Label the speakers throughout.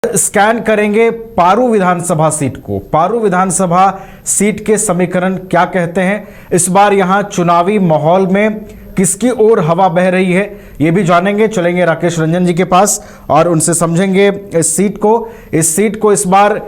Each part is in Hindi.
Speaker 1: स्कैन करेंगे पारू विधानसभा सीट को। पारू विधानसभा सीट के समीकरण क्या कहते हैं, इस बार यहां चुनावी माहौल में किसकी ओर हवा बह रही है, ये भी जानेंगे। चलेंगे राकेश रंजन जी के पास और उनसे समझेंगे इस सीट को। इस सीट को इस बार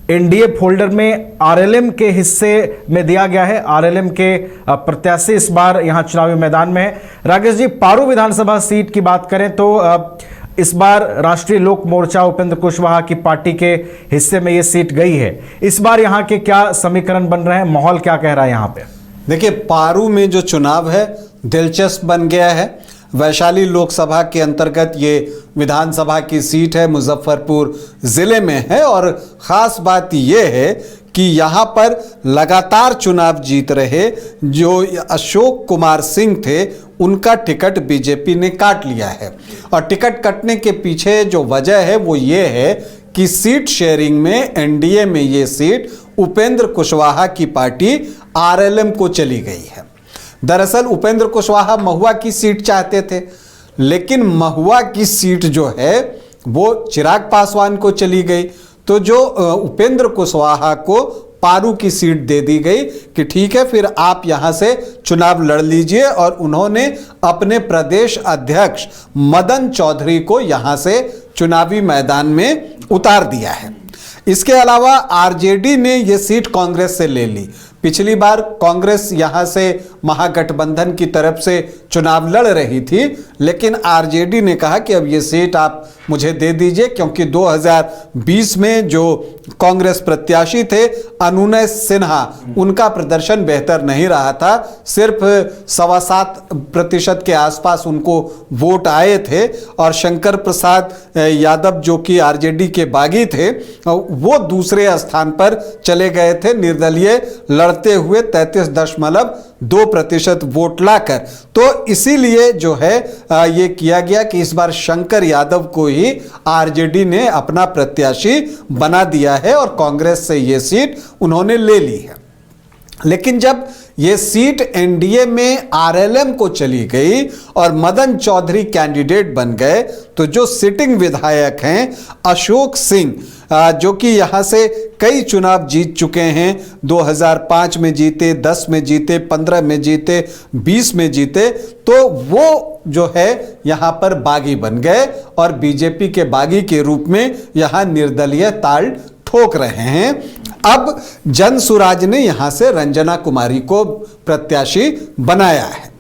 Speaker 1: एनडीए फोल्डर में आरएलएम के हिस्से में दिया गया है। आरएलएम के प्रत्याशी इस बार यहां चुनावी मैदान में है। राकेश जी, पारू विधानसभा सीट की बात करें तो इस बार राष्ट्रीय लोक मोर्चा उपेंद्र कुशवाहा की पार्टी के हिस्से में ये सीट गई है। इस बार यहाँ के क्या समीकरण बन रहे हैं, माहौल क्या कह रहा है यहाँ पे?
Speaker 2: देखिए, पारू में जो चुनाव है दिलचस्प बन गया है। वैशाली लोकसभा के अंतर्गत ये विधानसभा की सीट है, मुजफ्फरपुर जिले में है। और ख़ास बात ये है कि यहाँ पर लगातार चुनाव जीत रहे जो अशोक कुमार सिंह थे, उनका टिकट बीजेपी ने काट लिया है। और टिकट कटने के पीछे जो वजह है वो ये है कि सीट शेयरिंग में एनडीए में ये सीट उपेंद्र कुशवाहा की पार्टी आरएलएम को चली गई है। दरअसल उपेंद्र कुशवाहा महुआ की सीट चाहते थे, लेकिन महुआ की सीट जो है वो चिराग पासवान को चली गई। तो जो उपेंद्र कुशवाहा को पारू की सीट दे दी गई कि ठीक है, फिर आप यहां से चुनाव लड़ लीजिए। और उन्होंने अपने प्रदेश अध्यक्ष मदन चौधरी को यहां से चुनावी मैदान में उतार दिया है। इसके अलावा आरजेडी ने यह सीट कांग्रेस से ले ली। पिछली बार कांग्रेस यहां से महागठबंधन की तरफ से चुनाव लड़ रही थी, लेकिन आरजेडी ने कहा कि अब ये सीट आप मुझे दे दीजिए, क्योंकि 2020 में जो कांग्रेस प्रत्याशी थे अनुनय सिन्हा, उनका प्रदर्शन बेहतर नहीं रहा था। सिर्फ 7.25% के आसपास उनको वोट आए थे। और शंकर प्रसाद यादव जो कि आरजेडी के बागी थे, वो दूसरे स्थान पर चले गए थे निर्दलीय लड़ते हुए 33.2% वोट लाकर। तो इसीलिए जो है ये किया गया कि इस बार शंकर यादव को ही आरजेडी ने अपना प्रत्याशी बना दिया है और कांग्रेस से ये सीट उन्होंने ले ली है। लेकिन जब ये सीट एनडीए में आरएलएम को चली गई और मदन चौधरी कैंडिडेट बन गए, तो जो सिटिंग विधायक हैं अशोक सिंह, जो कि यहां से कई चुनाव जीत चुके हैं, 2005 में जीते, 10 में जीते, 15 में जीते, 20 में जीते, तो वो जो है यहां पर बागी बन गए और बीजेपी के बागी के रूप में यहां निर्दलीय ताल ठोक रहे हैं। अब जनसुराज ने यहां से रंजना कुमारी को प्रत्याशी बनाया है।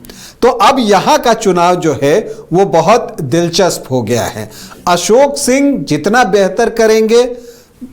Speaker 2: तो अब यहां का चुनाव जो है वो बहुत दिलचस्प हो गया है। अशोक सिंह जितना बेहतर करेंगे,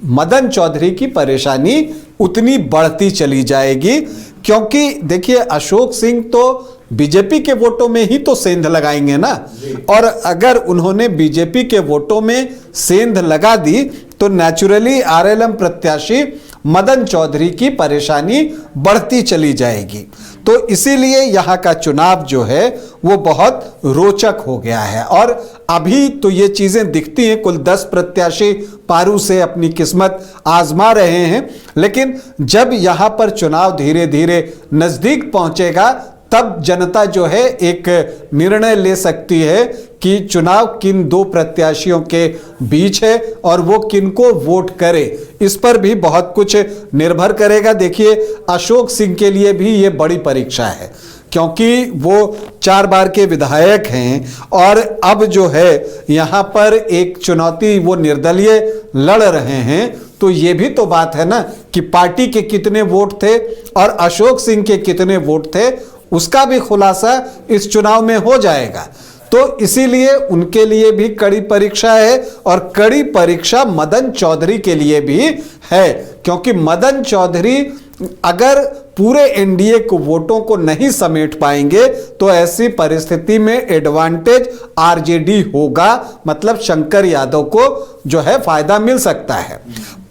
Speaker 2: मदन चौधरी की परेशानी उतनी बढ़ती चली जाएगी। क्योंकि देखिए, अशोक सिंह तो बीजेपी के वोटों में ही तो सेंध लगाएंगे ना, और अगर उन्होंने बीजेपी के वोटों में सेंध लगा दी तो नेचुरली आरएलएम प्रत्याशी मदन चौधरी की परेशानी बढ़ती चली जाएगी। तो इसीलिए यहाँ का चुनाव जो है वो बहुत रोचक हो गया है। और अभी तो ये चीजें दिखती हैं, कुल 10 प्रत्याशी पारू से अपनी किस्मत आजमा रहे हैं, लेकिन जब यहाँ पर चुनाव धीरे धीरे नजदीक पहुंचेगा तब जनता जो है एक निर्णय ले सकती है कि चुनाव किन दो प्रत्याशियों के बीच है और वो किनको वोट करे। इस पर भी बहुत कुछ निर्भर करेगा। देखिए, अशोक सिंह के लिए भी ये बड़ी परीक्षा है, क्योंकि वो 4 बार के विधायक हैं और अब जो है यहाँ पर एक चुनौती वो निर्दलीय लड़ रहे हैं। तो ये भी तो बात है ना कि पार्टी के कितने वोट थे और अशोक सिंह के कितने वोट थे, उसका भी खुलासा इस चुनाव में हो जाएगा। तो इसीलिए उनके लिए भी कड़ी परीक्षा है और कड़ी परीक्षा मदन चौधरी के लिए भी है, क्योंकि मदन चौधरी अगर पूरे एनडीए को वोटों को नहीं समेट पाएंगे तो ऐसी परिस्थिति में एडवांटेज आरजेडी होगा, मतलब शंकर यादव को जो है फायदा मिल सकता है।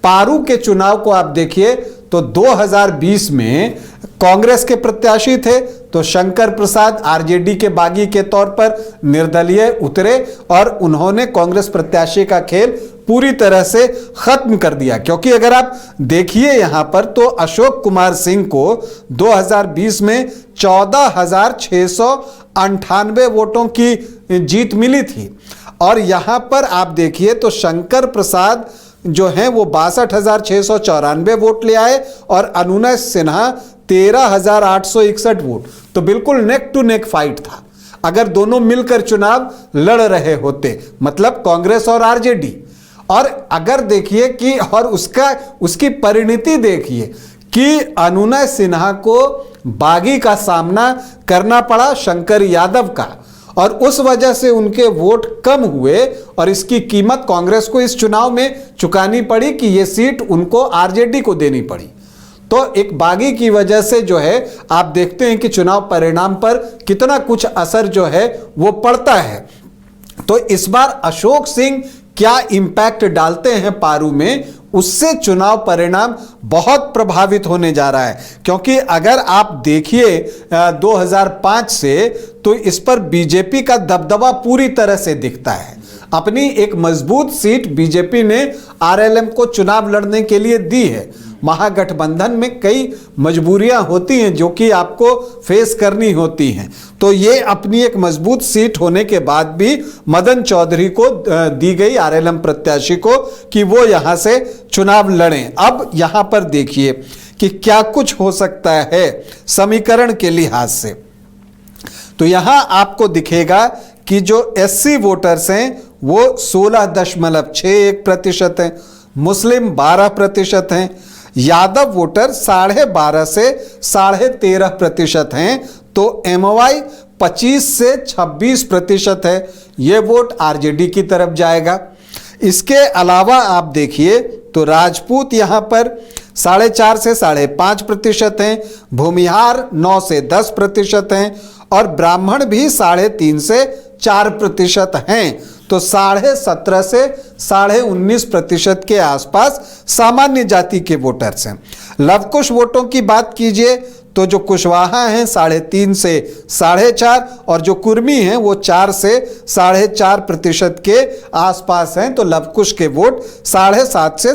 Speaker 2: पारू के चुनाव को आप देखिए तो 2020 में कांग्रेस के प्रत्याशी थे, तो शंकर प्रसाद आरजेडी के बागी के तौर पर निर्दलीय उतरे और उन्होंने कांग्रेस प्रत्याशी का खेल पूरी तरह से खत्म कर दिया। क्योंकि अगर आप देखिए यहां पर तो अशोक कुमार सिंह को 2020 में 14,698 वोटों की जीत मिली थी। और यहां पर आप देखिए तो शंकर प्रसाद जो हैं वो 62,694 वोट ले आए और अनुनय सिन्हा 13,861 वोट। तो बिल्कुल नेक टू नेक फाइट था अगर दोनों मिलकर चुनाव लड़ रहे होते, मतलब कांग्रेस और आरजेडी। और अगर देखिए कि और उसकी परिणति देखिए कि अनुनय सिन्हा को बागी का सामना करना पड़ा शंकर यादव का, और उस वजह से उनके वोट कम हुए और इसकी कीमत कांग्रेस को इस चुनाव में चुकानी पड़ी कि यह सीट उनको आरजेडी को देनी पड़ी। तो एक बागी की वजह से जो है आप देखते हैं कि चुनाव परिणाम पर कितना कुछ असर जो है वो पड़ता है। तो इस बार अशोक सिंह क्या इंपैक्ट डालते हैं पारू में, उससे चुनाव परिणाम बहुत प्रभावित होने जा रहा है। क्योंकि अगर आप देखिए 2005 से तो इस पर बीजेपी का दबदबा पूरी तरह से दिखता है। अपनी एक मजबूत सीट बीजेपी ने आरएलएम को चुनाव लड़ने के लिए दी है। महागठबंधन में कई मजबूरियां होती हैं जो कि आपको फेस करनी होती हैं। तो ये अपनी एक मजबूत सीट होने के बाद भी मदन चौधरी को दी गई, आरएलएम प्रत्याशी को, कि वो यहां से चुनाव लड़ें। अब यहां पर देखिए कि क्या कुछ हो सकता है समीकरण के लिहाज से। तो यहां आपको दिखेगा कि जो एससी वोटर्स हैं वो 16.61% हैं, मुस्लिम 12% हैं, यादव वोटर 12.5 से 13.5% हैं, तो एमवाई 25 से 26% है। ये वोट आरजेडी की तरफ जाएगा। इसके अलावा आप देखिए तो राजपूत यहां पर 4.5 से 5.5% हैं, भूमिहार 9 से 10% हैं और ब्राह्मण भी 3.5 से 4% हैं। तो 17.5 से 19.5% के आसपास सामान्य जाति के वोटर्स हैं। लवकुश वोटों की बात कीजिए तो जो कुशवाहा हैं 3.5 से 4.5 और जो कुर्मी हैं वो 4 से 4.5% के आसपास हैं। तो लवकुश के वोट 7.5 से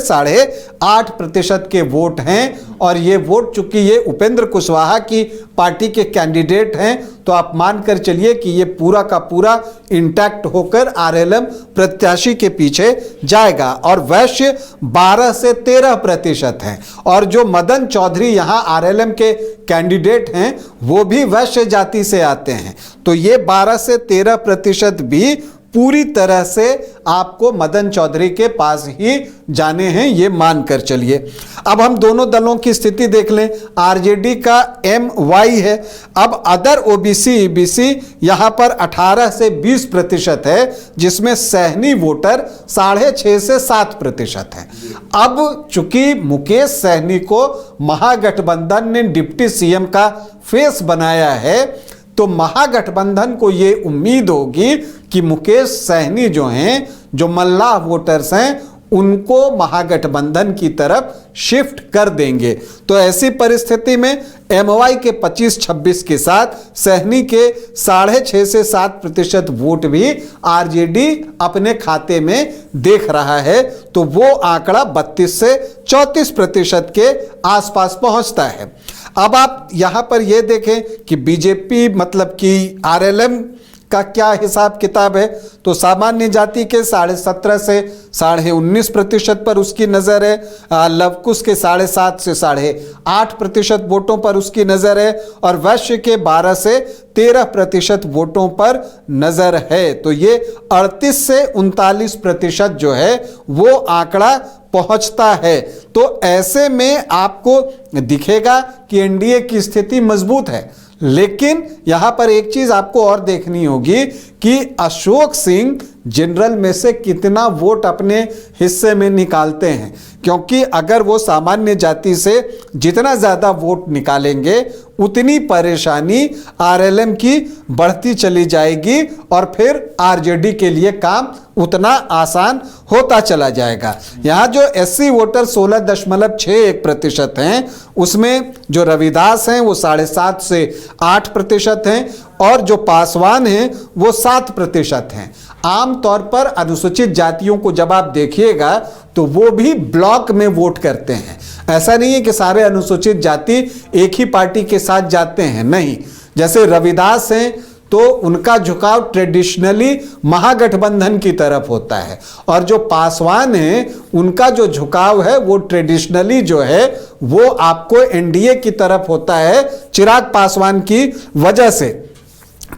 Speaker 2: 8.5% के वोट हैं। और ये वोट चूंकि ये उपेंद्र कुशवाहा की पार्टी के कैंडिडेट हैं तो आप मानकर चलिए कि ये पूरा का पूरा इंटैक्ट होकर आरएलएम प्रत्याशी के पीछे जाएगा। और वैश्य 12 से 13% हैं और जो मदन चौधरी यहां आरएलएम के कैंडिडेट हैं वो भी वैश्य जाति से आते हैं। तो ये 12 से 13% भी पूरी तरह से आपको मदन चौधरी के पास ही जाने हैं, ये मानकर चलिए। अब हम दोनों दलों की स्थिति देख लें। आरजेडी का एमवाई है। अब अदर ओबीसी ईबीसी यहां पर 18 से 20% है, जिसमें सहनी वोटर 6.5 से 7% है। अब चूंकि मुकेश सहनी को महागठबंधन ने डिप्टी सीएम का फेस बनाया है तो महागठबंधन को ये उम्मीद होगी कि मुकेश सहनी जो हैं, जो मल्लाह वोटर्स हैं, उनको महागठबंधन की तरफ शिफ्ट कर देंगे। तो ऐसी परिस्थिति में एमवाई के 25-26 के साथ सहनी के 6.5 से 7% वोट भी आरजेडी अपने खाते में देख रहा है। तो वो आंकड़ा 32 से 34% के आसपास पहुंचता है। अब आप यहां पर यह देखें कि बीजेपी मतलब कि आरएलएम का क्या हिसाब किताब है। तो सामान्य जाति के 17.5 से 19.5% पर उसकी नज़र है। लवकुश के 7.5 से 8.5% वोटों पर उसकी नज़र है और वैश्य के 12 से 13% वोटों पर नज़र है। तो ये 38 से 39% जो है वो आंकड़ा पहुंचता है। तो ऐसे में आपको दिखेगा कि एनडीए की स्थिति मजबूत है। लेकिन यहां पर एक चीज आपको और देखनी होगी कि अशोक सिंह जनरल में से कितना वोट अपने हिस्से में निकालते हैं, क्योंकि अगर वो सामान्य जाति से जितना ज्यादा वोट निकालेंगे उतनी परेशानी आरएलएम की बढ़ती चली जाएगी और फिर आरजेडी के लिए काम उतना आसान होता चला जाएगा। यहाँ जो एससी वोटर 16.61% हैं, उसमें जो रविदास हैं वो 7.5 से 8% हैं और जो पासवान हैं वो 7% हैं। आमतौर पर अनुसूचित जातियों को जब आप देखिएगा तो वो भी ब्लॉक में वोट करते हैं। ऐसा नहीं है कि सारे अनुसूचित जाति एक ही पार्टी के साथ जाते हैं, नहीं। जैसे रविदास हैं तो उनका झुकाव ट्रेडिशनली महागठबंधन की तरफ होता है, और जो पासवान है उनका जो झुकाव है वो ट्रेडिशनली जो है वो आपको एनडीए की तरफ होता है चिराग पासवान की वजह से।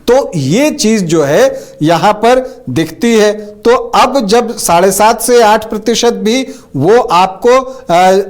Speaker 2: तो ये चीज जो है यहां पर दिखती है। तो अब जब 7.5 से 8% भी वो आपको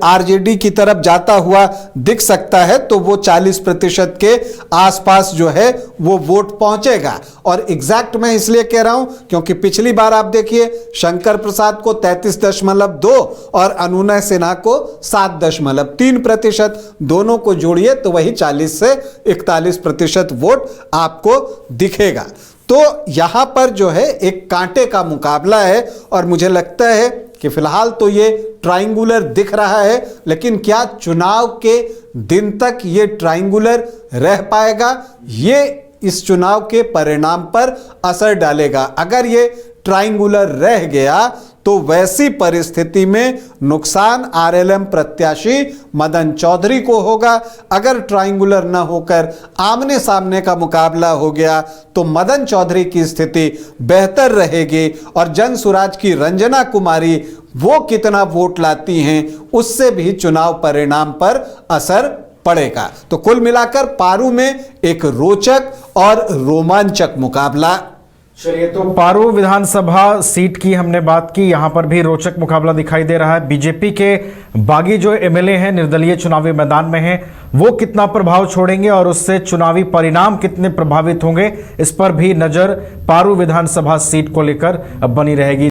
Speaker 2: आरजेडी की तरफ जाता हुआ दिख सकता है, तो वो 40% के आसपास जो है वो वोट पहुंचेगा। और एग्जैक्ट मैं इसलिए कह रहा हूं क्योंकि पिछली बार आप देखिए शंकर प्रसाद को 33.2 और अनुनय सिन्हा को 7.3%, दोनों को जोड़िए तो वही 40 से 41% वोट आपको दिखेगा। तो यहां पर जो है एक कांटे का मुकाबला है, और मुझे लगता है कि फिलहाल तो ये ट्रायंगुलर दिख रहा है, लेकिन क्या चुनाव के दिन तक ये ट्रायंगुलर रह पाएगा, ये इस चुनाव के परिणाम पर असर डालेगा। अगर ये ट्रायंगुलर रह गया तो वैसी परिस्थिति में नुकसान आरएलएम प्रत्याशी मदन चौधरी को होगा। अगर ट्रायंगुलर न होकर आमने सामने का मुकाबला हो गया तो मदन चौधरी की स्थिति बेहतर रहेगी, और जन सुराज की रंजना कुमारी वो कितना वोट लाती हैं उससे भी चुनाव परिणाम पर असर पड़ेगा। तो कुल मिलाकर पारू में एक रोचक और रोमांचक मुकाबला।
Speaker 1: चलिए, तो पारू विधानसभा सीट की हमने बात की, यहां पर भी रोचक मुकाबला दिखाई दे रहा है। बीजेपी के बागी जो एमएलए हैं निर्दलीय चुनावी मैदान में हैं, वो कितना प्रभाव छोड़ेंगे और उससे चुनावी परिणाम कितने प्रभावित होंगे, इस पर भी नजर पारू विधानसभा सीट को लेकर बनी रहेगी।